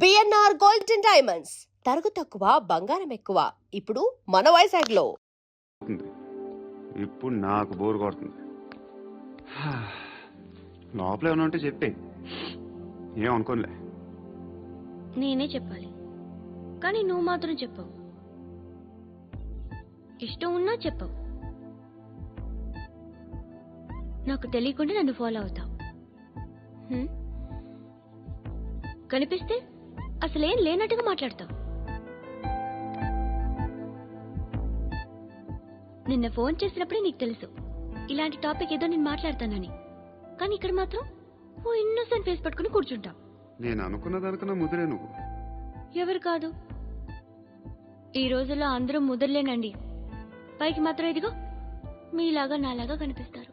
BNR gold and diamonds తరుగు తక్కువ బంగారం ఎక్కువ ఇప్పుడు మన వైజాగ్ లో. ఇప్పుడు నాకు బోర్ కొడుతుంది. లోపల ఏమైనా ఉంటే చెప్పే, ఏం అనుకోనిలే. నేనే చెప్పాలి, కానీ నువ్వు మాత్రం చెప్పవు. ఇష్టం ఉన్నా చెప్పవు. నాకు తెలియకుండా నన్ను ఫాలో అవుతావు. కనిపిస్తే అసలేం లేనట్టుగా మాట్లాడతావు. నిన్న ఫోన్ చేసినప్పుడే నీకు తెలుసు ఇలాంటి టాపిక్ ఏదో నేను మాట్లాడతానని, కానీ ఇక్కడ మాత్రం ఓ ఇన్నోసెంట్ ఫేస్ పట్టుకుని కూర్చుంటావు. నేను అనుకున్నదనుకున్నా ముదిరే నువ్వు. ఎవరు కాదు, ఈ రోజుల్లో అందరూ ముదరలేనండి. పైకి మాత్రం ఇదిగో మీలాగా నాలాగా కనిపిస్తారు.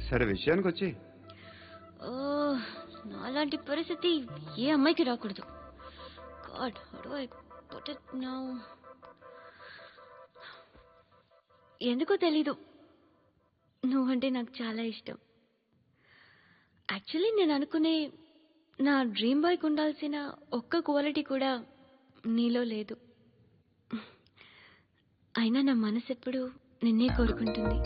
సరే విషయానికి వచ్చి, నాలాంటి పరిస్థితి ఏ అమ్మాయికి రాకూడదు. God, how do I put it now? ఎందుకో తెలీదు, నువ్వంటే నాకు చాలా ఇష్టం. యాక్చువల్లీ నేను అనుకునే నా డ్రీమ్ బాయ్కి ఉండాల్సిన ఒక్క క్వాలిటీ కూడా నీలో లేదు. అయినా నా మనసు ఎప్పుడు నిన్నే కోరుకుంటుంది.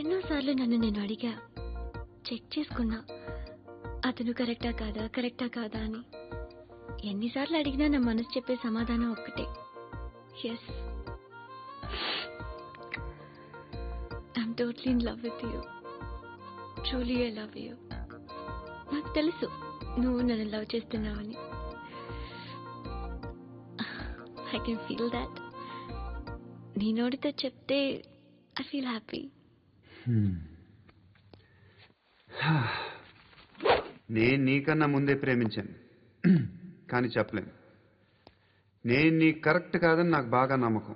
ఎన్నోసార్లు నన్ను నేను అడిగా, చెక్ చేసుకున్నా అతను కరెక్టా కాదా అని. ఎన్నిసార్లు అడిగినా నా మనసు చెప్పే సమాధానం ఒక్కటే, yes, I'm totally in love with you. Truly I love you. నాకు తెలుసు నువ్వు నన్ను లవ్ చేస్తున్నావని. I can feel that. నీ నోటితో చెప్తే ఐ ఫీల్ హ్యాపీ. నేను నీకన్నా ముందే ప్రేమించాను, కానీ చెప్పలేను. నేను నీ కరెక్ట్ కాదని నాకు బాగా నమ్మకం.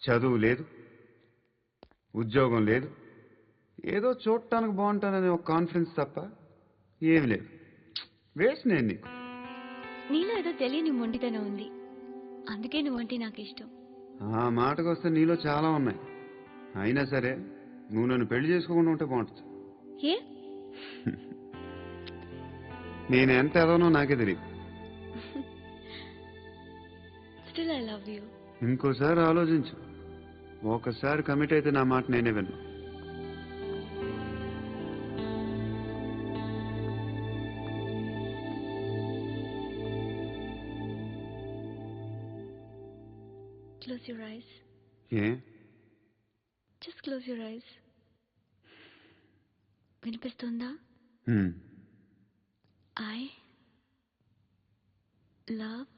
చదువు లేదు, ఉద్యోగం లేదు, ఏదో చూడటానికి బాగుంటాననే ఒక కాన్ఫిడెన్స్ తప్ప ఏమి లేదు. వేస్ట్ నేను నీకు. నీలో ఏదో తెలియని మొండితనం ఉంది, అందుకే నువ్వంటే నాకు ఇష్టం. ఆ మాటకు వస్తే నీలో చాలా ఉన్నాయి. అయినా సరే నువ్వు నన్ను పెళ్లి చేసుకోకుండా ఉంటే బాగుంటుంది. ఏ? నేను ఎంత ఎదవనో నాకే తెలియదు. Still I love you. ఇంకోసారి ఆలోచించు. ఒకసారి కమిట్ అయితే నా మాట నేనే విన్నా. Close your eyes. A? Just close your eyes. వినిపిస్తుందా? I love you.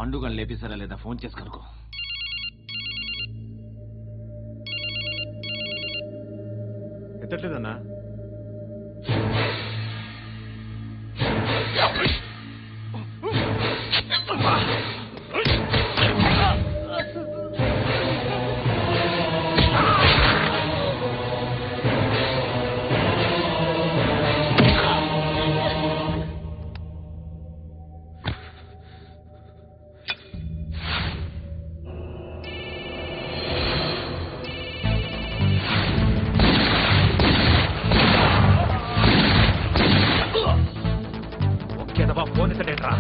పండుగను లేపేశారా లేదా ఫోన్ చేసి కనుకో. ఎత్తట్లేదన్నా. ఫోన్ ఎత్తడేట్రా.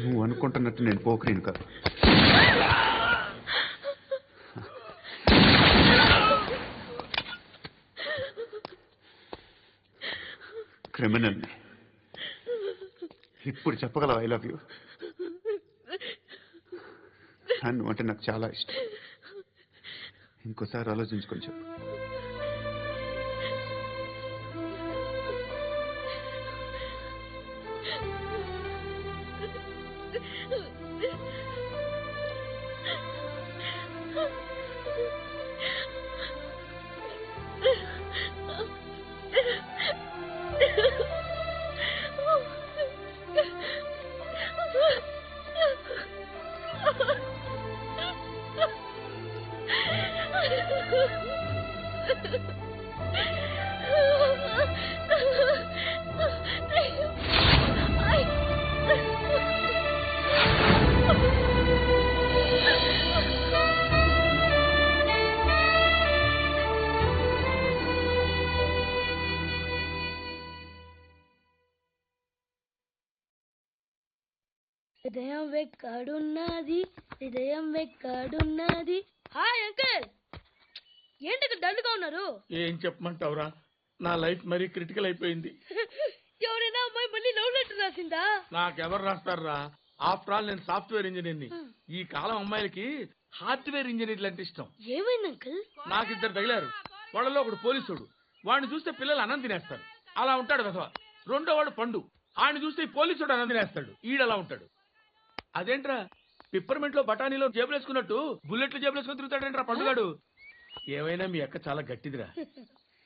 నువ్వు అనుకుంటున్నట్టు నేను పోకరీని కాదు. క్రిమినల్ని. ఇప్పుడు చెప్పగలవు ఐ లవ్ యూ. నువ్వు అంటే నాకు చాలా ఇష్టం. ఇంకోసారి ఆలోచించుకొని చెప్పు. హృదయం వెక్కడున్నది, హృదయం వెక్కడున్నది. హాయ్ అంకుల్, ఏంటి డల్గా ఉన్నారు? ఏం చెప్పమంటావురా, నా లైఫ్ మరీ క్రిటికల్ అయిపోయింది. ఎవరైనా అమ్మాయి మళ్ళీ లవ్ లెటర్ రాసిందా? నాకెవరు రాస్తారా? ఆఫ్టర్ ఆల్ నేను సాఫ్ట్వేర్ ఇంజనీర్ని. ఈ కాలం అమ్మాయిలకి హార్డ్వేర్ ఇంజనీర్లు అంటే ఇష్టం. ఏమైంది అంకుల్? నాకు ఇద్దరు తగిలారు. వాళ్ళలో ఒకడు పోలీసుడు. వాడిని చూస్తే పిల్లలు అన్నం తినేస్తారు, అలా ఉంటాడు వెధవ. రెండో వాడు పండు. ఆయన చూస్తే ఈ పోలీసుడు అన్నం తినేస్తాడు, ఈడలా ఉంటాడు. అదేంట్రా, పిప్పర్మెంట్ లో బఠానీలో జేబులు వేసుకున్నట్టు బుల్లెట్లు జేబులు వేసుకుని తిరుగుతాడేంట్రా పండుగాడు. ఏమైనా మీ అక్క చాలా గట్టిదిరా.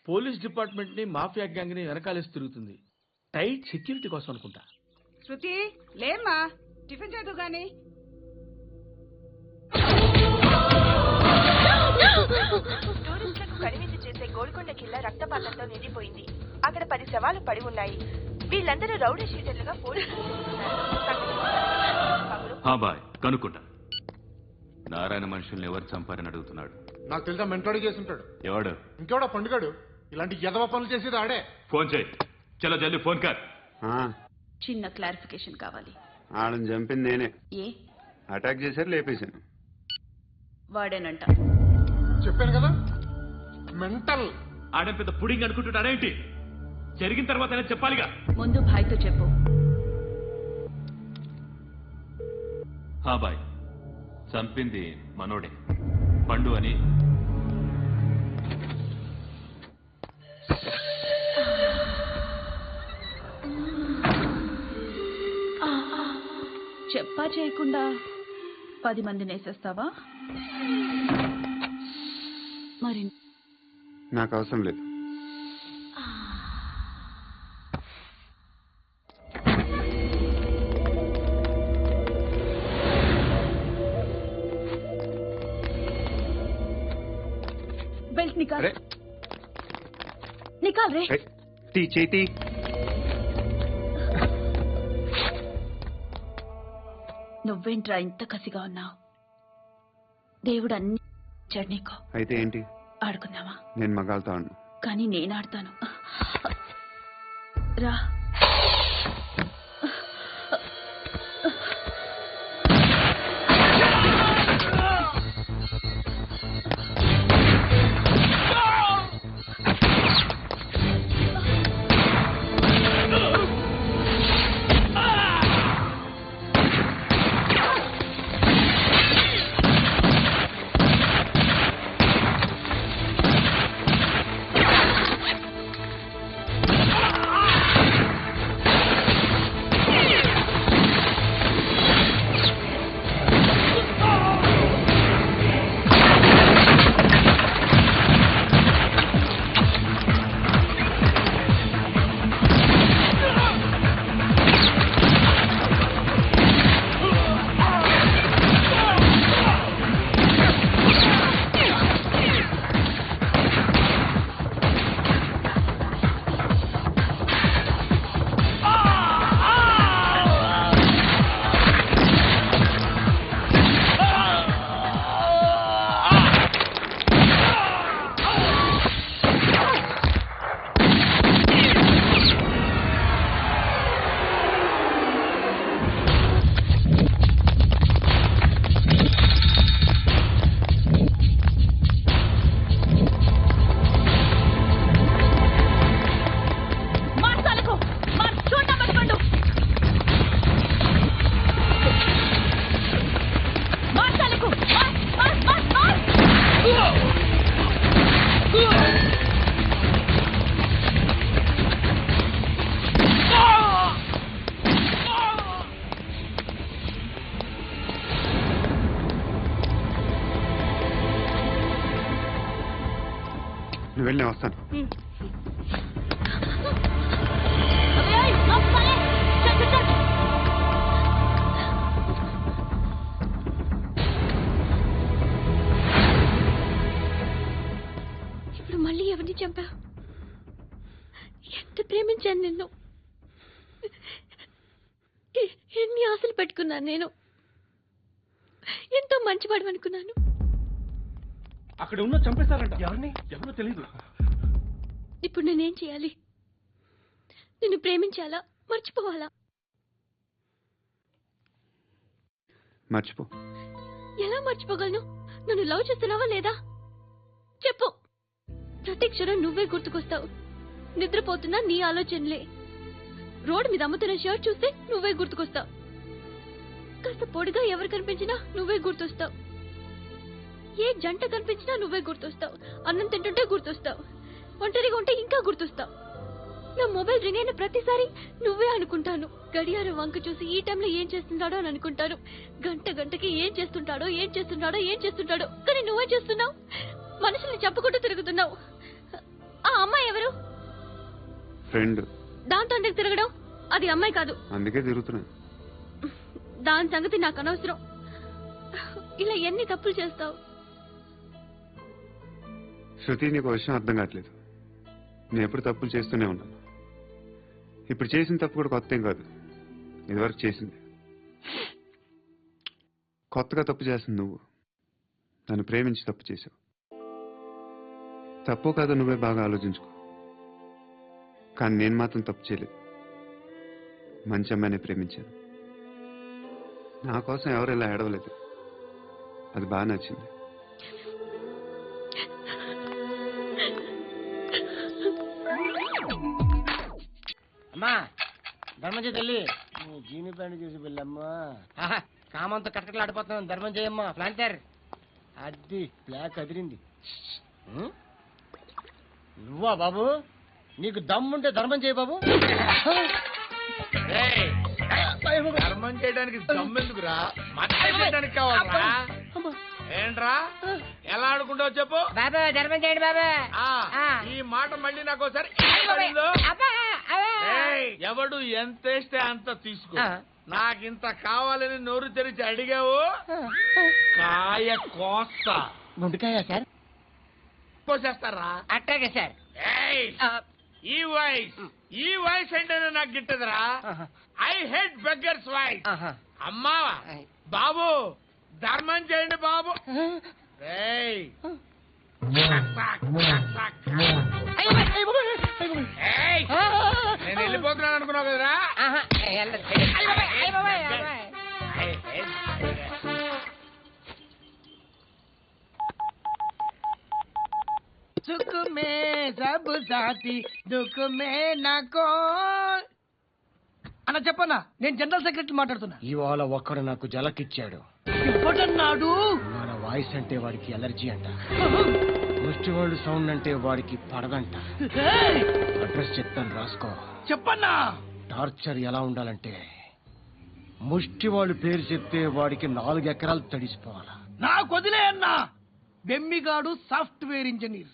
పోలీస్ డిపార్ట్మెంట్ ని మాఫియా గ్యాంగ్ ని వెనకాలేసి తిరుగుతుంది. టైట్ సెక్యూరిటీ కోసం అనుకుంటా. శృతి లేమ్మా, టిఫిన్ చేద్దు గాని. టూరిస్టులకు కనువిందు చేసే గోల్కొండ కిల్లా రక్తపాతంతో నిండిపోయింది. అక్కడ 10 శవాలు పడి ఉన్నాయి. వీళ్ళందరూ రౌడీ షీటర్లుగా పోలీసులు కనుక్కుంటా. నారాయణ మనుషుల్ని ఎవరు చంపారని అడుగుతున్నాడు. నాకు తెలుసా, మెంటోడి చేసి ఉంటాడు. ఎవడు? ఇంకెవడా పండుగాడు. ఇలాంటి ఎదవ పనులు చేసేది ఆడే. ఫోన్ చేయి. చలో జల్దీ ఫోన్ కర్. చిన్న క్లారిఫికేషన్ కావాలి. ఆడని చంపింది నేనే. ఏ అటాక్ చేశారు, లేపేశాను. వాడేనంట. చెప్పాను కదా, మెంటల్. ఆడ పెద్ద పుడింగ్ అనుకుంటున్నాడేంటి? జరిగిన తర్వాత చెప్పాలిగా. ముందు భాయ్తో చెప్పు. బాయ్, చంపింది మనోడే, పండు అని. చెప్పా చేయకుండా 10 మందిని వేసేస్తావా? మరి నాకు అవసరం లేదు. బెల్ట్ నికాల్. నికాల్ రే. తీ చేతి. నువ్వేంట్రా ఇంత కసిగా ఉన్నావు? దేవుడు అన్ని ఇచ్చాడు నీకు. అయితే ఏంటి? ఆడుకుందామా? నేను మగాళ్ళతో ఆడను. కానీ నేను ఆడతాను. రా. నువ్వు వెళ్ళి నేను వస్తాను. ఇప్పుడు మళ్ళీ ఎవరిని చంపా? ఎంత ప్రేమించాను నిన్ను, ఎన్ని ఆశలు పెట్టుకున్నాను నేను, ఎంతో మంచివాడు అనుకున్నాను. అక్కడ ఉన్న చంపేస్తారంట. ఎవరిని? ఎవరో తెలియదు. ఇప్పుడు నేనేం చేయాలి? నిన్ను ప్రేమించాలా, మర్చిపోవాలా? మర్చిపో. ఎలా మర్చిపోగలను? నన్ను లవ్ చేస్తున్నావా లేదా చెప్పు. ప్రతి క్షణం నువ్వే గుర్తుకొస్తావు. నిద్రపోతున్నా నీ ఆలోచనలే. రోడ్డు మీద అమ్ముతున్న షర్ట్ చూస్తే నువ్వే గుర్తుకొస్తావు. కాస్త పొడిగా ఎవరు కనిపించినా నువ్వే గుర్తొస్తావు. ఏ జంట కనిపించినా నువ్వే గుర్తొస్తావు. అన్నం తింటుంటే గుర్తొస్తావు. ఒంటరిగా ఉంటే ఇంకా గుర్తొస్తావు. నా మొబైల్ రింగ్ అయిన ప్రతిసారి నువ్వే అనుకుంటాను. గడియారం వంక చూసి ఈ టైంలో ఏం చేస్తున్నాడో అని అనుకుంటాను. గంట గంటకి ఏం చేస్తుంటాడో కానీ నువ్వే చేస్తున్నావు. మనుషుల్ని చెప్పుకుంటూ తిరుగుతున్నావు. ఆ అమ్మాయి ఎవరు? ఫ్రెండ్. దాంతో తిరగడం అది అమ్మాయి కాదు. అందుకే తిరుగుతున్నా. దాని సంగతి నాకు అనవసరం. ఇలా ఎన్ని తప్పులు చేస్తావు? శృతి, నీకు విషయం అర్థం కావట్లేదు. నేను ఎప్పుడు తప్పులు చేస్తూనే ఉన్నాను. ఇప్పుడు చేసిన తప్పు కూడా కొత్త ఏం కాదు. ఇదివరకు చేసింది. కొత్తగా తప్పు చేస్తుంది నువ్వు. నన్ను ప్రేమించి తప్పు చేసావు. తప్పు కాదు నువ్వే బాగా ఆలోచించుకో. కానీ నేను మాత్రం తప్పు చేయలేదు. మంచి అమ్మాయిని ప్రేమించాను. నా కోసం ఎవరు ఇలా ఏడవలేదు. అది బాగా నచ్చింది. అమ్మా ధర్మం చేయి తల్లి. జీని ప్యాంట్ చూసి వెళ్ళమ్మా. కామంతో కట్టకట్లు ఆడిపోతున్నాను. ధర్మం చేయమ్మా. ప్లాంటర్ అది బ్లాక్ అదిరింది. నువ్వా బాబు? నీకు దమ్ముంటే ధర్మం చేయి బాబు. ధర్మం చేయడానికి దమ్మెందుకురా? చేయడానికి కావాలరా? ఏంట్రా ఎలా ఆడుకుంటావు చెప్పు బాబా. ధర్మం చేయండి బాబా. ఈ మాట మళ్ళీ నాకు ఒకసారి ఎవడు ఎంత వేస్తే అంత తీసుకో. నాకింత కావాలని నోరు తెరిచి అడిగావు, కాయ కోస్తా. గుండెకాయ సార్? కోసేస్తారా? అట్టాగే సార్. ఈ వాయిస్ అంటేనే నాకు గిట్టదురా. I hate beggars voice. అమ్మా బాబు ధర్మం చేయండి బాబు. ఏయ్, నేను వెళ్ళిపోతున్నాను అనుకున్నావు కదరా? సుఖ మే సబ్ సాథీ దుఃఖ మే నాకో అన్న చెప్పన్నా, నేను జనరల్ సెక్రటరీ మాట్లాడుతున్నా. ఇవాళ ఒక్కడు నాకు జలకిచ్చాడు. ఇవ్వడన్నాడు. మన వాయిస్ అంటే వాడికి ఎలర్జీ అంట, ముష్టి వాళ్ళు సౌండ్ అంటే వాడికి పడదంట. అడ్రస్ చెప్తాను, రాసుకో. చెప్పన్నా. టార్చర్ ఎలా ఉండాలంటే ముష్టి వాళ్ళు పేరు చెప్తే వాడికి 4 ఎకరాలు తడిసిపోవాలా. నాకు వదిలే అన్నా. బెమ్మిగాడు సాఫ్ట్వేర్ ఇంజనీర్,